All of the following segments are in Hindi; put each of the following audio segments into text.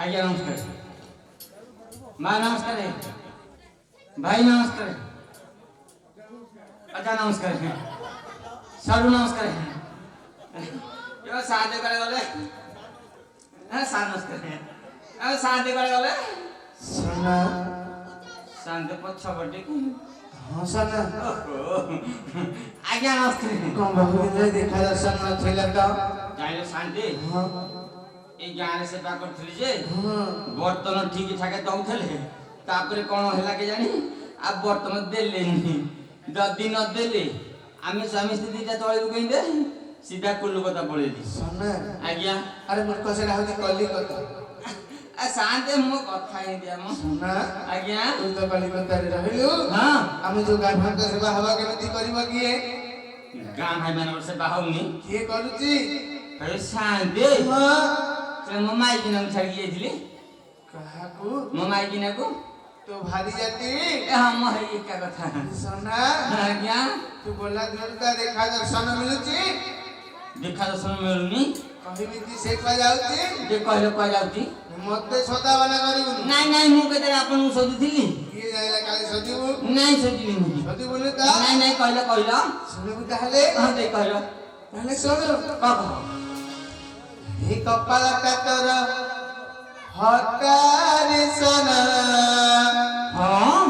आज्ञा नमस्कार माँ नमस्कार है भाई नमस्कार है अच्छा नमस्कार है सारू नमस्कार है यो साथे करे गले सा नमस्कार है अब साथे करे गले सना शांत पछपटे हाँ सना आज्ञा नमस्कार कौन बाबू ने देखा दर्शन न थैला का जाइले शांति हाँ ए गाने से बाकर थली जे हाँ बर्तन ठीक ठाक दउथले तापरे कोन होला के जानी आ बर्तन देलेनी जदी न देले आमे स्वामी स्थितिटा तळे गइंदे सीधा कुल्लू कथा पळे दी सना आज्ञा अरे मन को से राहुल कलिकता आ शांति मो कथा ही दिया मो सना आज्ञा तू तो कलिकता रे रहलु हां आमे जो गाय भाग सेवा हवा केमती करबा किए गां भाई मानवर से बाहुनी किए करूची अरे शांति हां से मो माई किना छाड़ी गेथिली कहा को मो माई किना को तो भारी जाती ए हां मो है का कथा सना आज्ञा तू बोला दुर्गा देखा दर्शन मिलुची देखा दर्शन मिलुनी कहिमिति से पा जाउची जे कहले कह जाउती मते सदा बना करिबु नाई नाई मु केते आपन सोधुथिली किए जाइला काली सजीबु नाई सोधिली मु सजी बोले ता नाई नाई कहला सुनबु ताहले हां दे कहला ताहले सुनो का हे कपाल का तोर हटारे सना हां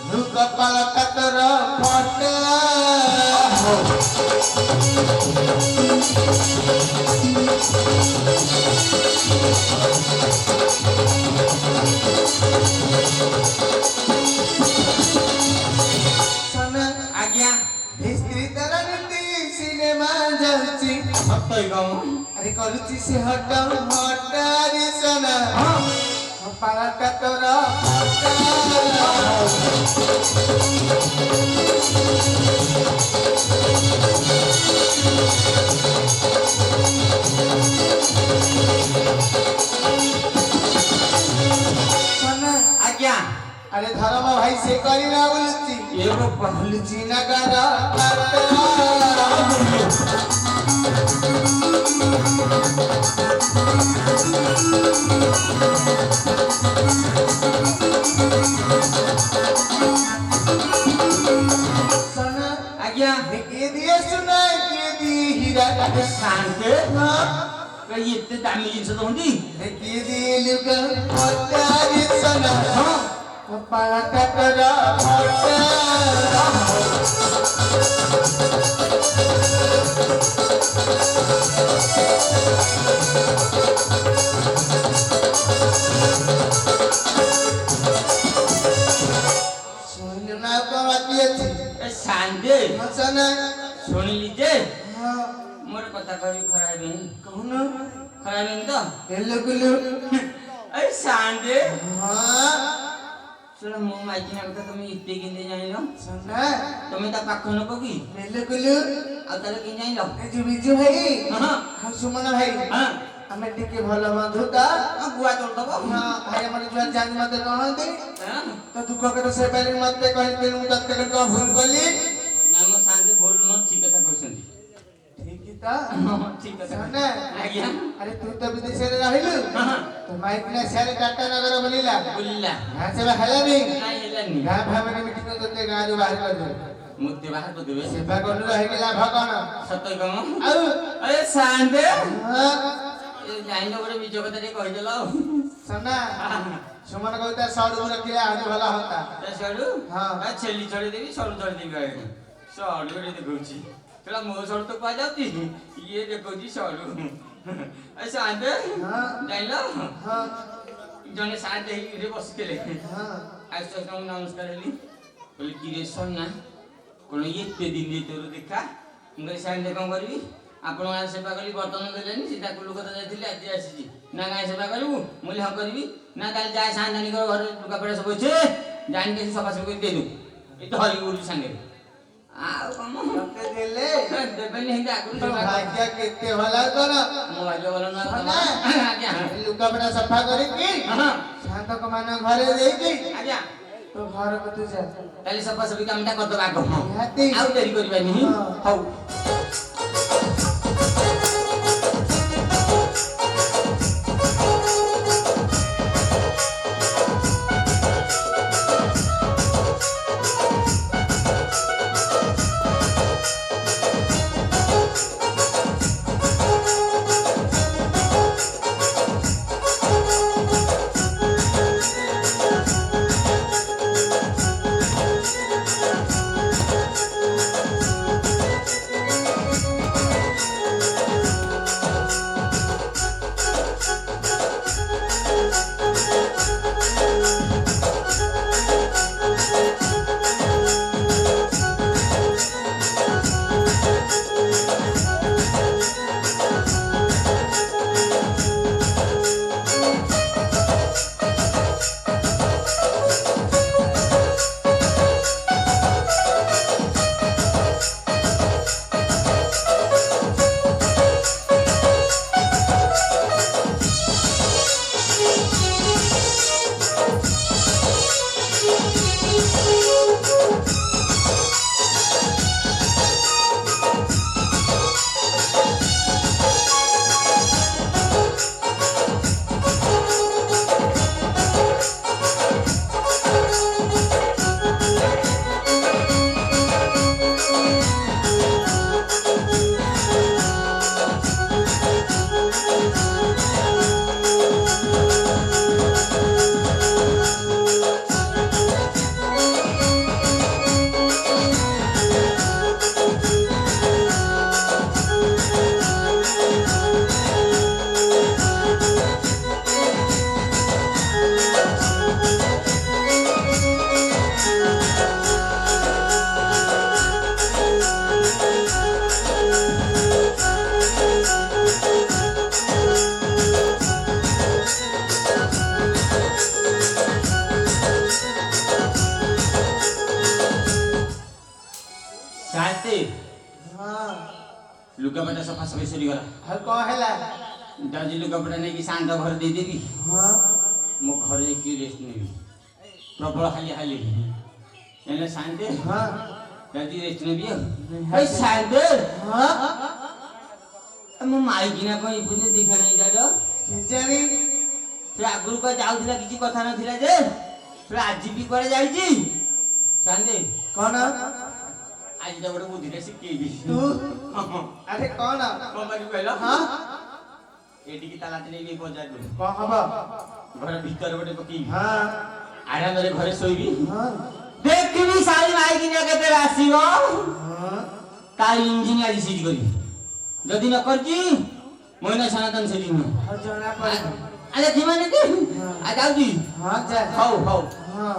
नु कपाल का तोर फटा सना आज्ञा स्त्री तरह नीति सिनेमा जाउची सत्य गाऊ अरे करूची से हटारे सना हां कपाल का तोर फटा सना आज्ञा अरे धर्म भाई से करी ना बोलती एगो पहली चीना करा सना आज्ञा के दिए सुना के दी हीरा का शांत कई इतने दामी जिनस तो होंदी के दी लुका हटारे सना हां कपाल का तोरा सुनना को बाकी अछि ए शांत सना सुनी लीजे हां मोर कथा करी खराबेन कौन खराबेन तो हेलो गुलू ए शांत हां सुन मो माइकिना कथा तुम इत्ते किंदे जानिलो सना तुम ता पाख नको की हेलो गुलू आ ताले किन जानिलो ए जो बिजू भाई हां हां सुमन भाई हां हमें टिके भलो बंधुता आ गुआ तोड़ दबो हां भाई हमर जुआ जान मत कहंती हां तो दुख के से पहले मत कहते मु तत्ते को फोन कली ना मो शांत बोल न ठीक कथा कहसंती ठीक ही ता हां ठीक कथा सना आज्ञा अरे तू तो विदेश रे रहिलु हां तो माइक ने सारे टाटा नगर बोलिला बोलिला हां से हला नहीं नाई हेलानी गां भावने मीटिंग करते गां जो बाहर कर दे मुद्दे बाहर को देबे सेवा करलु रहि गेला भगवान सत्य गम आउ अरे शांत हां ए जाइनो बड़े बीच कथा रे कहि देलो सना सुमन कहता साडू रखिला आज भला होता ए सडू हां आ छेली छोड़ी देबी सडू छोड़ी देबी गाय सडू रे देखौची तला मो सडू तो पा जाती ये देखौची सडू ए शांत हां जाइलो हां जने शांत रे बसितले हां आज तो नमस्कार हेली बोले कि रे सोना कोन एते दिन दे तोर देखा मुगे शांत कम करबी आपण आ सेवा कली बर्तन देलेनी सीधा कुल्लू कथा जाइथिले आज आसीजी ना गाय सेवा करबू मुले ह करबी ना ताल जाय शांतानी घर घर लुका पड़ा सब छे जान के सफा सब दे दू ए तो हरी उली संगे आ कम तते देले देबेनी हिंदा तो कुल भाग्य केते भला कर मो भाग्य बोल ना ना आज्ञा लुका बड़ा सफा करी की हां शांत को मान घरे देई की आज्ञा तो घर को तू जा ताले सफा सफी कामटा करदबा आगो निहाती आउ देरी करबानी हाँ। हौ शांति हां लुगापटा सफा सफी सरी गला हल को हैला दादी लुगापटा नै कि शांत घर दे देबी हां मो घर की रेस्ट नेबी प्रबल हाली हाली एने शांति हां दादी रेस्ट नेबी ओइ शांति हां मो माई किना कोई पुने दिखा नै जाडो केजानी से आगुर को जाउथिला किछि कथा नथिला जे से आज भी करे जाईची शांति कौन आज त बडो बुद्धि रे सिकेबी तू अरे कौन बाबा कहलो हां एटी की ताला तने भी पहुंचा दो कौन हबा घर भीतर बडे पकी हां आराम रे घरे सोईबी हां देखबी सारी माई किना केते आसीबो हां ताई इंजीनियर सीज करी जदि न करची मोइना सनातन से दिन हर जना पर अरे दिमाने के आ जाऊ जी हां जा हाउ हाउ हां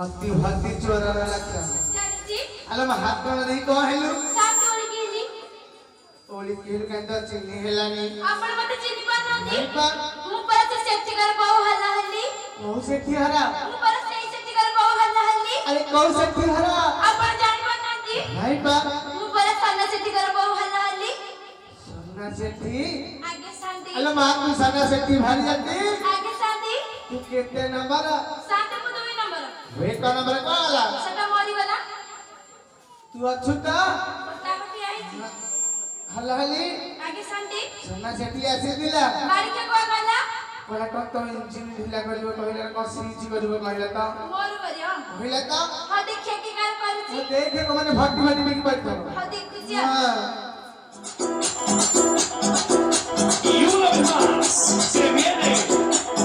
अति भक्ति चोरा लगता अरे मैं हाथ में नहीं को हेलु ओली केल कंदा चिन्नी हेलानी आपण मते चिन्नी पानो नहीं पर मु पर से सेफ्टी कर को हल्ला हल्ली कौन से की हरा मु पर से सेफ्टी कर को हल्ला हल्ली अरे कौन से की हरा आपण जानि पानो नहीं पर मु पर सन्ना सेफ्टी कर को हल्ला हल्ली सन्ना सेठी आगे शांति अरे मां तू सन्ना सेठी भारी जाती आगे शांति तू कितने नंबर शांति मु 2 नंबर वे का नंबर कौन आला सटा मोरी वाला तू अछूता पटापटी आई हल्ला हली आगे शांति सन्ना सेठी ऐसे दिला बारी के को गला कोला तो इंजिन ढिला करियो कहले को सीजी करियो कहले तो मोर करियो कहले तो हा देखिए की कार कर ଅଛି ଦେଖେ କୋମାନେ ଭଟି ଭଟି ବିକି ପାଇଛ ହଉ ଦେଖୁଛି ହଁ Y una vez más se viene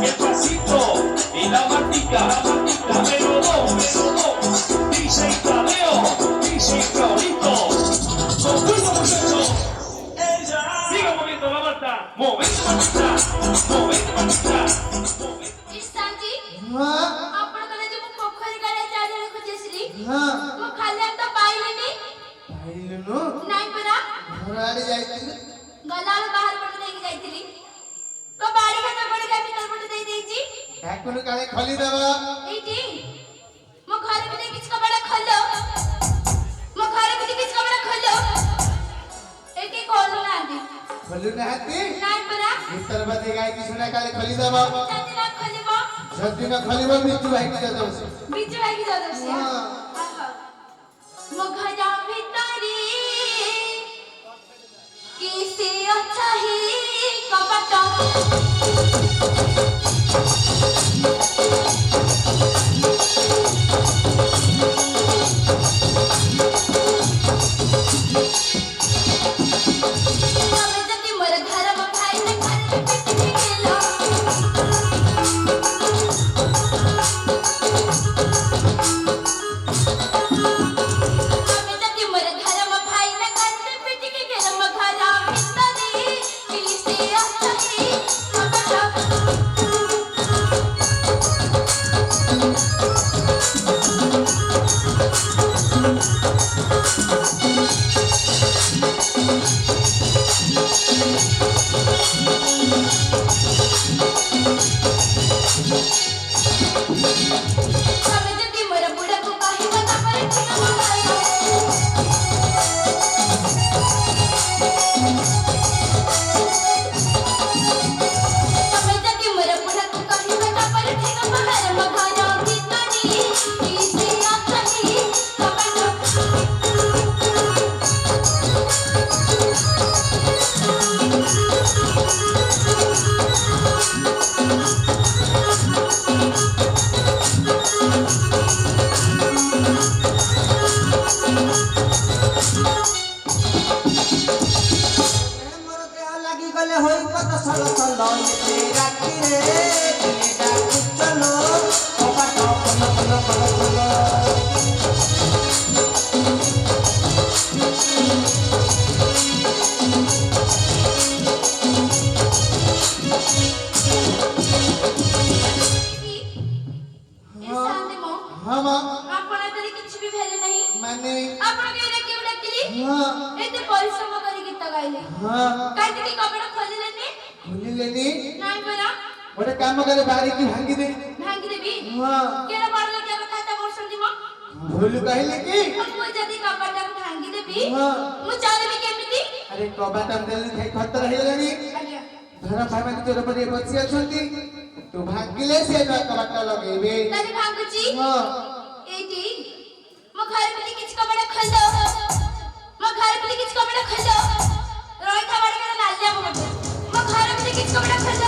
el pasito y la matica, número dos, dice Tadeo, dice Claudito, con fuerza muchachos, siga moviendo la mata, moviendo matita, moviendo matita, ईशानजी ହଁ ଆପଣ କହିଲେ ଯେ ମୁଁ ପୋଖରୀ କାଳେ ଚାରିଆଡେ ଖୋଜି ଆସିଲି ହଁ ମୁଁ ଖାଲି ହାତ ପାଇଲିନି ପାଇଲୁନୁ ନାଇଁ ପରା ଘର ଆଡେ ଯାଇଥିଲି ଗଲାବେଳେ ବାହାର ପଟେ ଦେଇକି ଯାଇଥିଲି ତ ବାଡି ଘାଟ ପଟେ କାଇଁ ଭିତର ପଟେ ଦେଇ ଦେଇଛି ଡାକୁନୁ କାଳେ ଖୋଲିଦବ ଏଇଠି ମୋ ଘରେ ବି କିଛି କବାଟ ଖୋଲ ମୋ ଘରେ ବି କିଛି କବାଟ ଖୋଲ ଏଠି ଖୋଲୁ ନାହାନ୍ତି ଖୋଲୁ ନାହାନ୍ତି ନାଇଁ ପରା ଭିତର ବାଦେ ଗାଇକି ଶୁଣା କାଳେ ଖୋଲିଦବ ଯଦି ନ ଖୋଲିବ ଯଦି ନ ଖୋଲିବ ବିଜୁ ଭାଇକି ଦେବ ସେ ବିଜୁ ଭାଇକି ଯାଉଛି ମୋ ଘର ଭିତରେ किसी अच्छा ही कपट तमे जति मोर घर म खाइ न घर पिटी गेलो तमे जति मोर घर म खाइ न घर पिटी गेलो म घर भितरी किसी अच्छा ही कपट तमे जति मोर बुढ़ा को कहि न तपर ठीक मगायो तमे जति मोर बुढ़ा को कहि न तपर ठीक मगायो म घर भितरी किसी अच्छा ही कपट ମୋର ଦେହ ଲାଗି ଗଲେ ହୋଇ କତ ସଲ ସଲ ଏତେ ରାତିରେ ଡାକୁ ଚଲୋ କବାଟ ଖୋଲ ଖୋଲ ଖୋଲ ଖୋଲ ईशान मो ହଁ ମା ଆପଣ ଏତରେ କିଛି ବି ଭେଲେ ନାହିଁ ମାନେ ଆପଣ କେଉଁଟା କେଉଁ ଡାକିଲି ହଁ ଏତେ ପରିଶ୍ରମ କରି ଗୀତ ଗାଇଲେ ହଁ କାହିଁକି କବାଟ ଖୋଲିଲେନି ଖୋଲିଲେନି ନାଇଁ ପରା ଗୋଟେ କାମ କରେ ବାରିକି ଭାଙ୍ଗି ଦେ ଭାଙ୍ଗିଦେବି ହଁ କେଡେ ବଡ ଲୋକିଆ କଥାବାର୍ତ୍ତା କରୁଛନ୍ତି ମ ଭୁଲ କହିଲେ କି ମୁଁ ଯଦି କବାଟକୁ ଭାଙ୍ଗିଦେବି ହଁ। ମୁଁ ଚାଲିବି କେମିତି ଆରେ କବାଟ ଦେଲି ଖାଇ ଖତର ହେଇଗଲାଣି ଆଜ୍ଞା ଧର ଭାଇମାନେ ତୋର ଉପରେ ବସି ଅଛନ୍ତି ତୁ ଭାଙ୍ଗିଲେ ସେ କବାଟ ଲଗେଇବେ ତାହେଲେ ଭାଙ୍ଗୁଛି ହଁ ଏଇଠି ମୋ ଘରେ ବୋଲି କିଛି କବାଟ ଖୋଲ ମୋ ଘରେ ବୋଲି କିଛି କବାଟ ଖୋଲ ରହିଥା ବାଡି କେଡେ ନାଲିଆ ମୋତେ ମୋ ଘରେ ବୋଲି କିଛି କବାଟ ଖୋଲ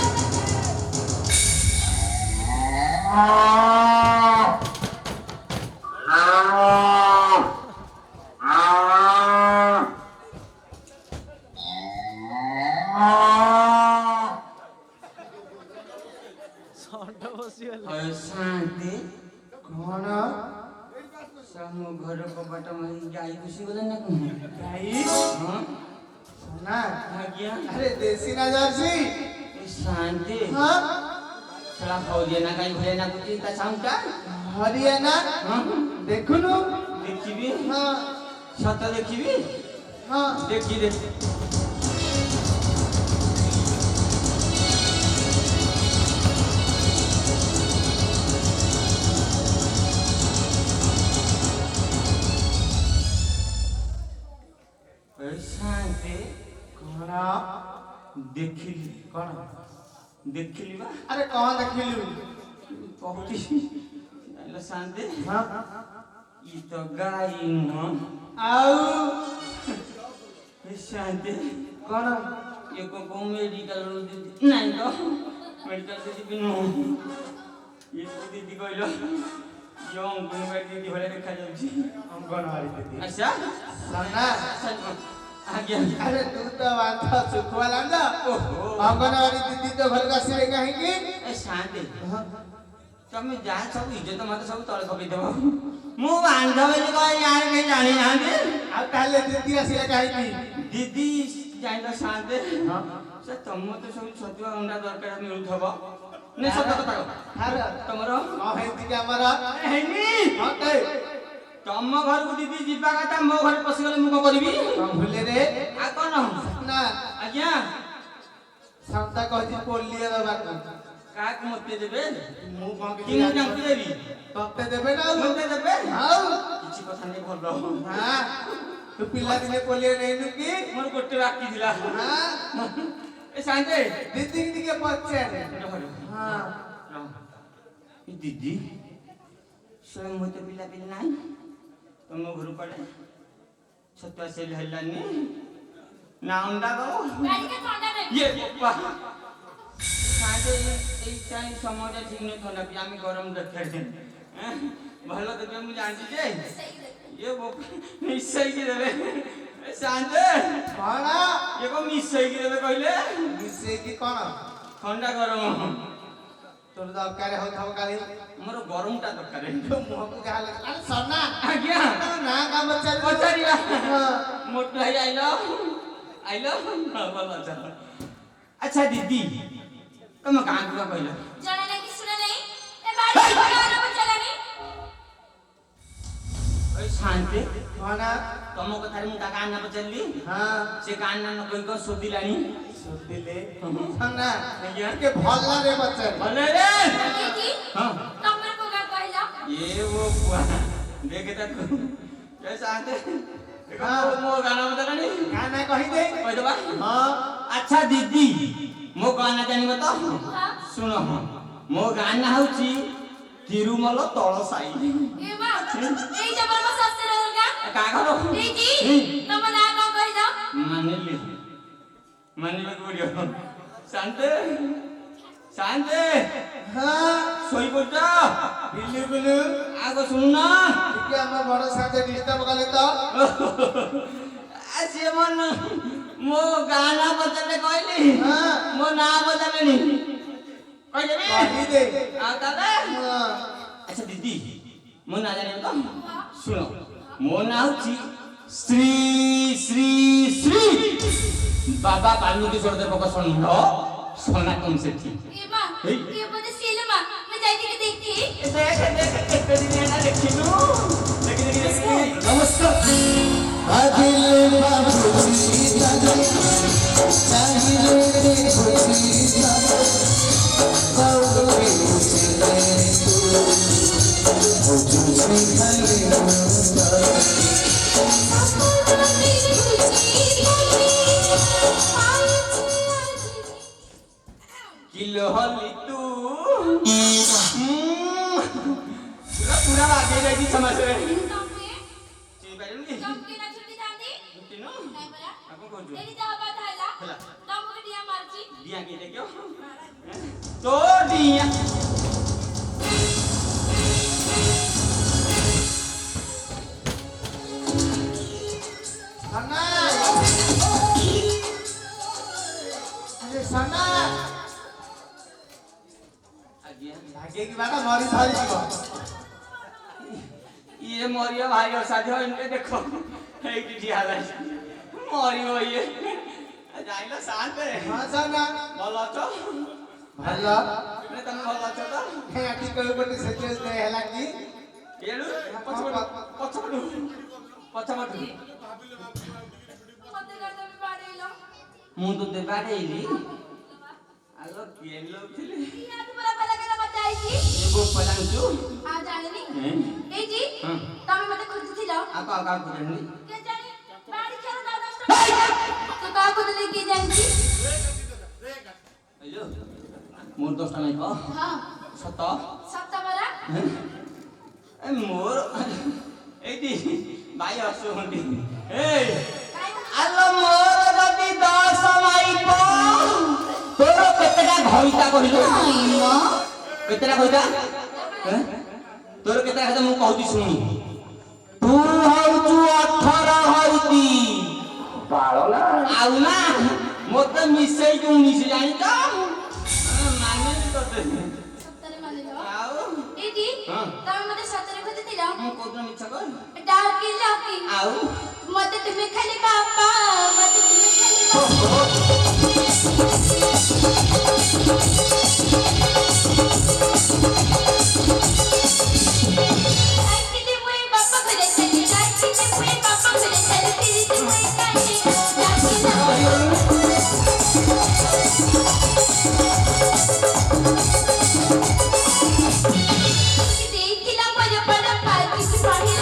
ଶାନ୍ତି କଣ ମୋ ଘର କବାଟ ମାରି ଗାଈ ଘୁଷି ଗଲେ ନା କଣ ଗାଈ ହଁ সোনা ଆଜ୍ଞା আরে দেশি না জার্সি ଏ ଶାନ୍ତି হ্যাঁ ସେଟା ହରିୟାଣା ଗାଈ ଭଳିଆ ନାଗୁଛି ତା ସାଉଣ୍ଡଟା হরিয়ানা ହଁ দেখুনু ଦେଖିବି হ্যাঁ ସତ ଦେଖିବି হ্যাঁ ଦେଖି ଦେଖି ଶାନ୍ତି କଣ ଦେଖିଲି କଣ ଦେଖିଲି ବା আরে কଣ ଦେଖିଲୁ କହୁଛି ଜାଣିଲ ଶାନ୍ତି ହଁ ଇ ତ ଗାଈ ନୁହଁ ଆଉ ଶାନ୍ତି କଣ ଇଏ କୋଉ ମେଡିକାଲରୁ ଦିଦି ନାଇଁ ତ ମେଡିକାଲ ଦିଦି ବି ନୁହଁ ଇଏ କୋଉ ଦିଦି କହିଲ यो अंगनवाड़ी दीदी भले देखा जाउची ଅଙ୍ଗନବାଡି ଦିଦି अच्छा ସନା आज्ञा अरे तू तो बांध सुखवाला ना ଅଙ୍ଗନବାଡି ଦିଦି ତ ଘରକୁ ଆସିବେ କାହିଁକି ए शांति तमे जा सब इज्जत मत सब तळे पकई देबो मु बांध बेली कह यार के जानी नांदे ଆଉ ତାହେଲେ ଦିଦି ଆସିଲେ କାହିଁକି दीदी जाइलो शांति से तम तो सब छतुआ अंडा दरकार मिलुथबो ने सत कथा ଆର तमरो ନ ହେଇଛି କି ଆମର हेनी ହଁ କେ तम घर को दीदी जीवा कथा मो घर पसी गले मु को करबी କଣ ଭୁଲେ ରେ आ कोन ନା आज्ञा ସନ୍ତା କହିଛି ପୋଲିଓ ଦବାକୁ काक मते देबे ମୁଁ କଣ कि मु जांकी देबी ତତେ ଦେବେ ନା ଆଉ मते देबे ଆଉ किछि कथा नै भलो ହଁ ତୁ ପିଲାଦିନେ ପୋଲିଓ ନେଇନୁ କି मोर गोटे बाकी दिला ହଁ ए शांति ଦିଦି ଟିକେ ପଚାରେ ହଁ दीदी स्वयं मते पिला पिला नाही तुम घर पड़े छतुआ से हल्लानी ना अंडा दो गाड़ी का थंडा दे ये पप्पा शांति এই টাইম সময়টা ঠিক নেই থন্ডা পি আমি গরম দেখে ভালো দেবে মু জানি যে ये वो मिसई की देबे शांति କଣ ये को मिसई की देबे कहले ମିଶେଇକି କଣ ठंडा गरम ତୋର ଦରକାର ହଉଥିବ କାଲି मोर गरमटा दरकार ମୁହଁକୁ ଯାହା ଲାଗେ ଆରେ ସନା आज्ञा ନା କାମ ଚାଲିବ पचारिया ହଁ मोट भाई आइलो भलो चल अच्छा दीदी तुम कहां का कहलो जाना नहीं कि सुना नहीं ए बाड़ी का ना चलानी ओए शांति କଣ तुम कथा मु ता कान ना पचली ହଁ से कान ना कोई को सोदिलानी ଶୁଣିଲେ ସନା आज्ञा ଟିକେ ଭଲରେ ପଚାରେ भले रे ये की हां तमर को का कहला ये वो बुआ देखे तक कैसा आते देखो मो गाना बतानी ଗାନା କହିଦେ कह दबा ହଁ अच्छा दीदी मो गाना जानी बता हां सुनो मो गाना होची तिरुमल तळ साई ए मां ए जबर को सस्ते रहगा का करो ए जी तम ना को कहला मानिली मानिबे पड़ियो शांते शांते ହଁ सोई पड़ता ବିଲୁ ବିଲୁ आगो सुनना ଟିକେ ଆମ ବଡ ସାଥେ ଡିଷ୍ଟର୍ବ କଲେ ତ आसे मन मो गाना बजाले कहली ହଁ मो ना बजालेनी कह देबे କହିଦେ आ दादा ହଁ अच्छा दीदी मो ना जाने तो सुनो मो ना होची श्री श्री श्री बाबा बाल्मीकि देव का षण्ढ सनातन सेठी ए मां ये बदे सील मां मैं जाई के देखती देख एक दिन ना देखिनु देखि नमस्कार आदिल बाबू सीता चाहिए रे सीता बाबू सीता तू मुझे खाली किलो हली तू पूरा आगे जाई समझ रे ची पारुनी तिनो आपको कोजो दिया के देखो तो दिया सना अरे सना आज्ञा भागे की बात मरी धरी जीव ये मोरिया भाई और साथी इनके देखो एक ठिया लाई मोरियो ये जाइला शांत रे हां सना भलो छ भलो ने तम भलो छ तो हे आटी कोई कोटी सचेस दे हला की येलु पछपटु ମୁଁ ତ ଦେବାରେଇଲି ଆଗ କିଏ ଲୋକ ଥିଲେ ଏ ଗୋପ ଜାଣିଛୁ ଆଗ ଆଗ ଖୋଜନି ଆଇଲୋ ମୋର 10ଟା ନାଇଁ କହ ସତ ଏ ମୋର ଏଇଟି ଭାଇ ଆସୁଛନ୍ତି ଏଇ ଆଲୋ ମୋର ଯଦି 10 ମାଇପ ତୋର କେତେଟା ଘଇତା କହିଲୁ କେତେଟା ଘଇତା तोर केता खाता मु कहूती सुनी तू हौचु 18 हौती पाळला आउ ना मते मिसई के 19 जानी तो माने तोते सत्तरे मानिलो आउ एटी हां तमे मते सत्तरे खोते दिला मु कोदन मिछ कर डाकी लाकी आउ मते तुमे खाली बापा मते तुमे खाली बापा आइले मोय बापा घरे चली आइले मोय बापा घरे चली तेरी ते मोय काहे डाकी लाकी देखिला मोय बड़ा पार्टी की बाहिर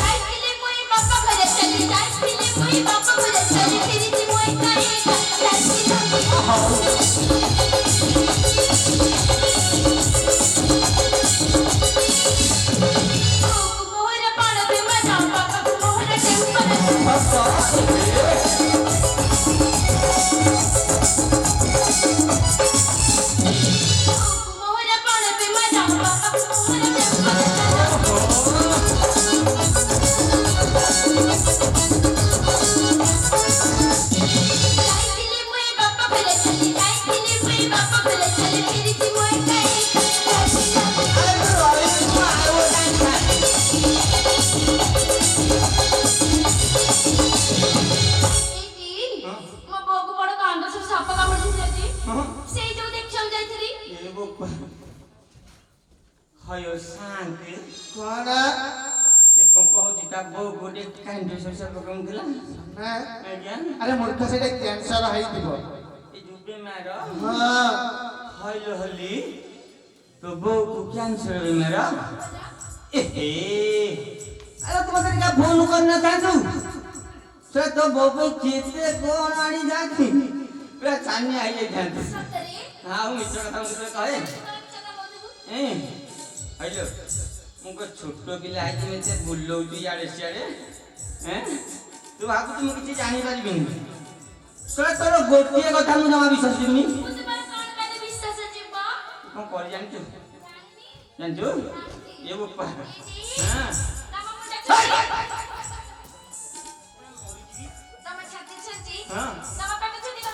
आइले मोय बापा घरे चली आइले मोय बापा घरे चली तेरी ते मोय काहे डाकी मोहर पाण पे मजा बापा मोहर टेम्पर मोहर पाण पे मजा बापा मोहर टेम्पर आइले मोय बापा घरे चली आइले मोय बापा घरे चली तेरी ते मोय एटी मो बोगु बड़ कांड सब साप कामड़ दिसि सेई जो देखछम जाइथिरी ए बोपा हयो शांति कौन से को कहूची ता बो गोटे कांड से पकम दिला ना आज्ञा अरे मूर्ख से कैंसर है दिबो ए जुबे मारो हां हलो हली तो बो को कैंसर है मेरा ए अरे तुम तेरे का फोन करना था तू से तो बो पे केते कोण आनी जाती पूरा चान्ने आई जाती सत्तरे हां मित्र कथा मुझे कहे चला बोलू ए हलो मुको छोटो पिला आइछि में से बुल्लौची याडे सियाडे हैं तू भाबु तुम किछि जानि पारिबिनी तोरा तोर गोटिए कथा मु जमा विश्वास करनी मुझे पर कान काने विश्वास जीवा कौन कर जानछु जानी जानछु ये बप्पा हां तमा मुंडा तमा छाती छाती हां तमा पेट छुटी लो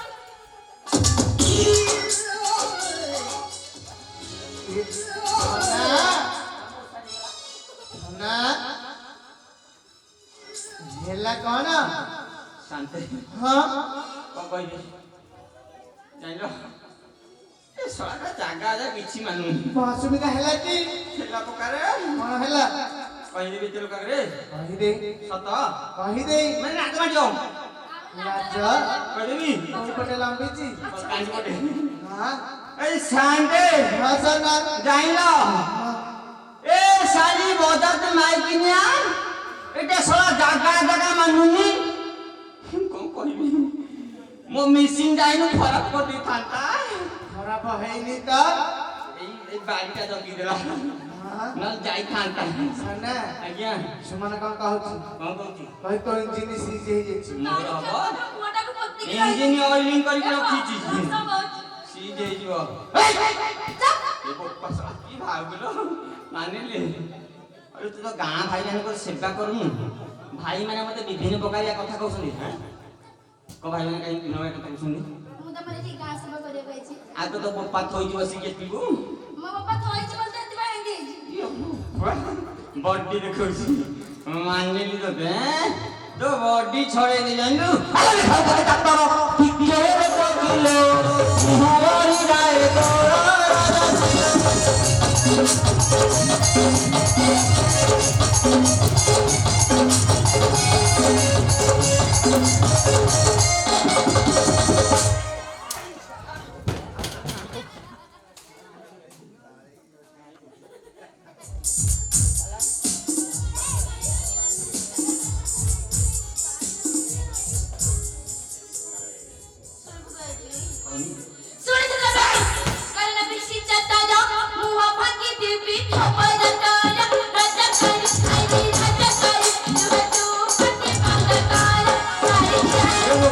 ना हेला कौन शांति हां कौन कहबे जानिलो ए सारा जागा जा किछि मानु असुविधा हेला की खेला पकारे कौन हेला कहि दे तेरो करे कहि दे सत कहि दे मैं नाच माडियो राजा कहि देबी कोई पटे लंबी जी कांज पटे हां ए शांति हसना जाइलो ए साली बजात माइकिनिया एटा सला जागा जागा मानुनी कोन कहबी मो मिसिन जाइनु फरक पति थांता खराब हैनी त ए बाड़ीटा जगी देला हां न जाई थांता सना आज्ञा सुमन कौन कहू कोन कहूची कहि तो इंजीन सीज हे जेछि मोर हबो मोटा को पत्ती इंजिन ऑयलिंग करके रखीची सी जेइबो ए बप्पा की भागलो मानिले अरे तू तो गाँ भाई मानक सेवा करूनु भाई माने मते विभिन्न प्रकार कथा कहउछनी हैं को भाई माने कहीं विभिन्न कथा कहउछनी मु त माने ठीक आसबा करे कहछि आ तो बप्पा थोई बसी के पीबू मो बापा थोइछ बोलते दिबा एंगे बॉडी देखउछी मानिली तो हैं तो बॉडी छोड़े दे जानलू अरे खाओ डॉक्टर किलो तो किलो हमारी राय तो सुन सुन कारण बिशी चता मुहा भागी देवी खबर तारा राजा कर आई राजा कर तू पति पागल कर सारे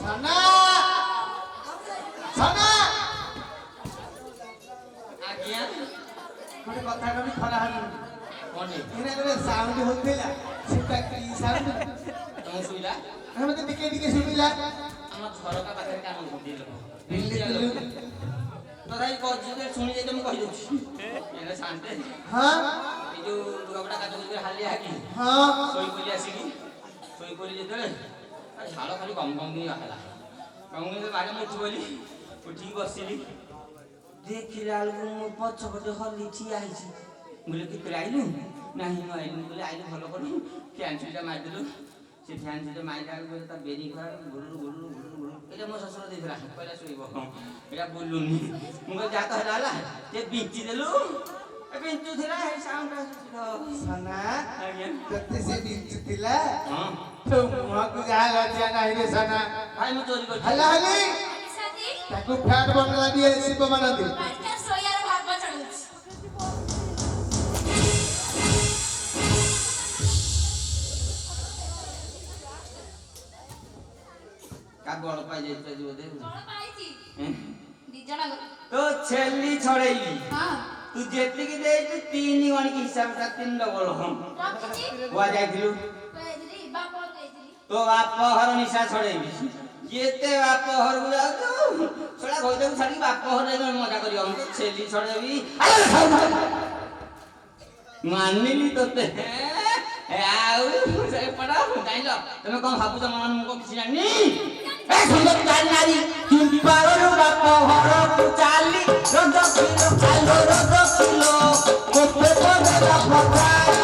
ସନା ସନା ଆଜ୍ଞା ଗୋଟେ କଥା କବି ଖରା ହବ କଣଟେ ଏଇନା ଗୋଟେ ସାଉଣ୍ଡ ହଉଥିଲା ସେଟା କି ସାଉଣ୍ଡ ତମକୁ ଶୁଭିଲା ମତେ ଟିକେ ଟିକେ ଶୁଭିଲା ଆମ ଝରକା ପାଖରେ କାମ କରୁଛି ଲୋକ ଦିଲ୍ଲୀ ତଥାପି କହୁଛି ଶୁଣି ଯାଇ ମୁଁ କହିଦେଉଛି ଏଇନା ଶାନ୍ତେ ହଁ ଏଇ ଯୋଉ ଲୁଗାପଟା କାଚ କରିକି ହାଲିଆ ହାକି ହଁ ଶୋଇପଡ଼ି ଆସିକି ଶୋଇପଡ଼ି ଯେତେବେଳେ ଝାଳ ଖାଲି ଗମ ଗମ କି ବାହାରିଲା ଗମ ଗମ ବାହାରେ ମୁଁ ଉଠି ଉଠିକି ବସିଲି ଦେଖିଲା ବେଳକୁ ମୋ ପଛପଟେ ହଲି ଠିଆ ହେଇଛି ମୁଁ କହିଲି କେତେବେଳେ ଆଇଲୁ ନାହିଁ ମୁଁ ଆଇଲୁ କହିଲି ଆଇଲୁ ଭଲ କଲୁ ଫ୍ୟାନ୍ ସୁଇଚଟା ମାରିଦେଲୁ ସେ ଫ୍ୟାନ୍ ସୁଇଚଟା ମାରିଲା ବେଳକୁ ତା ବେରି ଖରା ଗୁରୁରୁ ଏଇଟା ମୋ ଶ୍ୱଶୁର ଦେଇଥିଲା କହିଲା ଶୋଇବ ଏଇଟା ବୁଲୁନି ମୁଁ କହିଲି ଯାହା ତ ହେଲା ହେଲା ଟିକେ ବିଞ୍ଚି ଦେଲୁ ବିଞ୍ଚୁ ଥିଲା ହେଇ ସାଉଣ୍ଡ ଆସୁଛି ସନା ଆଜ୍ଞା ତତେ ସେ ବିଞ୍ଚୁ ଥିଲା ହଁ ତୋ ମୁହଁକୁ ଯାହା ଲଜ୍ଜା ନାହିଁ ରେ ସନା ଭାଇ ମୁଁ ଚୋରି କରିଛି ହେଲା ହଲି ସାଥୀ ତାକୁ ଫ୍ୟାଟ ବଙ୍ଗଳା ଦିଏ ଶିବ ମାନନ୍ତି ବାଳିକା ଶୋଇବାର ଭାଗ ଚଢୁଛି କା ବଳ ପାଇ ଯାଇଛୁ ବୋଧେ କଣ ପାଇଛି ଦି ଜଣ ତୋ ଛେଲି ଛଡେଇଲି ହଁ ତୁ ଯେତିକି ଦେଇଛୁ 3 ଗଣିକି ହିସାବଟା 3 ଡବଲ ରଖିଛି କୁଆ ଯାଇଥିଲୁ କହିଥିଲି ବାପ କହିଥିଲି ତୋ ବାପ ଘର ନିଶା ଛଡେଇବି ଯେତେ ବାପ ଘରକୁ ଯାଉଛୁ ସେଟା କହିଦେବୁ ଛାଡିକି ବାପ ଘର ଯାଇକି ମଜା କରିବ ମୁଁ ତ ଛେଲି ଛଡେଇବି ମାନିଲି ତୋତେ ଆଉ ସେପଟ ଜାଣିଲ ତମେ କଣ ଭାବୁଛ ମନ ମୁଁ କଣ କିଛି ଜାଣିନି ଏ ସୁନ୍ଦର ଚାଲି ନାରୀ ଚୁମ୍ପାରୁ ବାପ ଘରକୁ ଚାଲି ରଜ କିଲୋ ଖାଇଲୋ ରଜ କିଲୋ କୋପେ ପଦେଲା ଫଟାଇ